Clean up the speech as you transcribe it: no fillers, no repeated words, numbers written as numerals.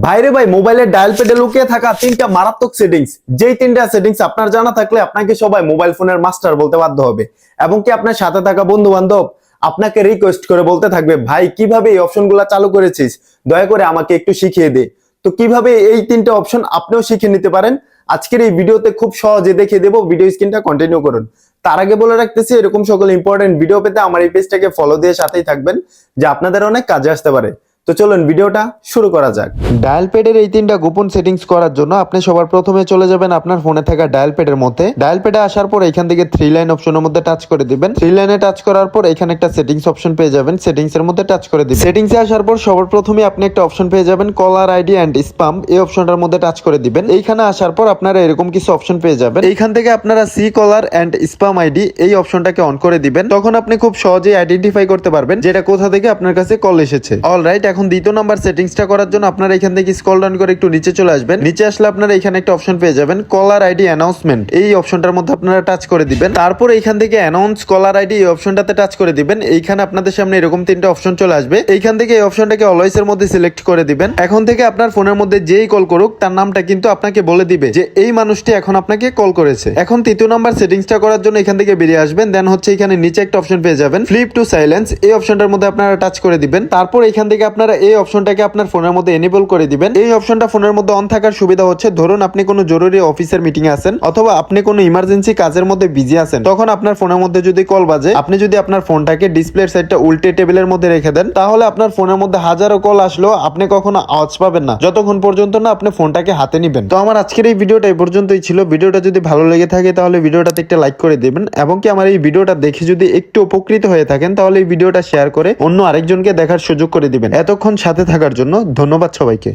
ভাইরে ভাই, মোবাইলের ডায়াল প্যাডে লুকিয়ে থাকা তিনটা মারাত্মক সেটিংস, যেই তিনটা সেটিংস আপনার জানা থাকলে আপনাকে সবাই মোবাইল ফোনের মাস্টার বলতে বাধ্য হবে। এবং কি আপনার সাথে থাকা বন্ধু বান্ধব আপনাকে রিকোয়েস্ট করে বলতে থাকবে, ভাই কিভাবে এই অপশনগুলো চালু করেছিস, দয়া করে আমাকে একটু শিখিয়ে দে। তো কিভাবে এই তিনটা অপশন আপনিও শিখে নিতে পারেন আজকের এই ভিডিওতে খুব সহজে দেখিয়ে দেবো। ভিডিও স্ক্রিনটা কন্টিনিউ করুন। তার আগে বলে রাখতেছি, এরকম সকল ইম্পর্টেন্ট ভিডিও পেতে আমার এই পেজটাকে ফলো দিয়ে সাথেই থাকবেন, যা আপনাদের অনেক কাজে আসতে পারে। তো চলুন ভিডিওটা শুরু করা যাক। ডায়াল প্যাডের এই তিনটা গোপন সেটিংস করার জন্য আপনি সবার প্রথমে চলে যাবেন আপনার ফোনে থাকা ডায়াল প্যাডের মধ্যে। ডায়াল প্যাডে আসার পর এখান থেকে থ্রি লাইন অপশনের মধ্যে টাচ করে দিবেন। থ্রি লাইনে টাচ করার পর এখানে একটা সেটিংস অপশন পেয়ে যাবেন, সেটিংস এর মধ্যে টাচ করে দিবেন। সেটিংসে আসার পর সবার প্রথমে আপনি একটা অপশন পেয়ে যাবেন কলার আইডি এন্ড স্প্যাম, এই অপশনটার মধ্যে টাচ করে দিবেন। এইখানে আসার পর আপনারা এরকম কিছু অপশন পেয়ে যাবেন। এইখান থেকে আপনারা see caller and spam ID এই অপশনটাকে অন করে দিবেন। তখন আপনি খুব সহজেই আইডেন্টিফাই করতে পারবেন যেটা কোথা থেকে আপনার কাছে কল এসেছে। অলরাইট, এখন দ্বিতীয় নাম্বার সেটিংসটা করার জন্য আপনারা এখান থেকে স্ক্রল ডাউন করে একটু নিচে চলে আসবেন। নিচে আসলে আপনারা এখানে একটা অপশন পেয়ে যাবেন কলার আইডি অ্যানাউন্সমেন্ট, এই অপশনটার মধ্যে আপনারা টাচ করে দিবেন। তারপর এইখান থেকে অ্যানাউন্স কলার আইডি এই অপশনটাতে টাচ করে দিবেন। এইখানে আপনাদের সামনে এরকম তিনটা অপশন চলে আসবে। এইখান থেকে এই অপশনটাকে অলওয়েজ এর মধ্যে সিলেক্ট করে দিবেন। এখন থেকে আপনার ফোনের মধ্যে যেই কল করুক তার নামটা কিন্তু আপনাকে বলে দিবে যে এই মানুষটি এখন আপনাকে কল করেছে। এখন তৃতীয় নাম্বার সেটিংসটা করার জন্য এখান থেকে বেরিয়ে আসবেন। দেন হচ্ছে এখানে নিচে একটা অপশন পেয়ে যাবেন ফ্লিপ টু সাইলেন্স, এই অপশনটার মধ্যে আপনারা টাচ করে দিবেন। তারপর এখান থেকে আপনারা এই অপশনটাকে আপনার ফোনের মধ্যে এনেবল করে দিবেন। এই অপশনটা ফোনের মধ্যে অন থাকার সুবিধা হচ্ছে, ধরুন আপনি কোনো জরুরি অফিসের মিটিং এ আছেন অথবা আপনি কোনো ইমার্জেন্সি কাজের মধ্যে বিজি আছেন, তখন আপনার ফোনের মধ্যে যদি কল বাজে, আপনি যদি আপনার ফোনটাকে ডিসপ্লের সাইডটা উল্টে টেবিলের মধ্যে রেখে দেন, তাহলে আপনার ফোনের মধ্যে হাজারো কল আসলেও আপনি কখনো আওয়াজ পাবেন না যতক্ষণ পর্যন্ত না আপনি ফোনটাকে হাতে নিবেন। তো আমার আজকের এই ভিডিওটা এই পর্যন্তই ছিল। ভিডিওটা যদি ভালো লেগে থাকে তাহলে ভিডিওটাতে একটা লাইক করে দিবেন, এবং কি আমার এই ভিডিওটা দেখে যদি একটু উপকৃত হয়ে থাকেন তাহলে এই ভিডিওটা শেয়ার করে অন্য আরেকজনকে দেখার সুযোগ করে দিবেন। এতক্ষণ সাথে থাকার জন্য ধন্যবাদ সবাইকে।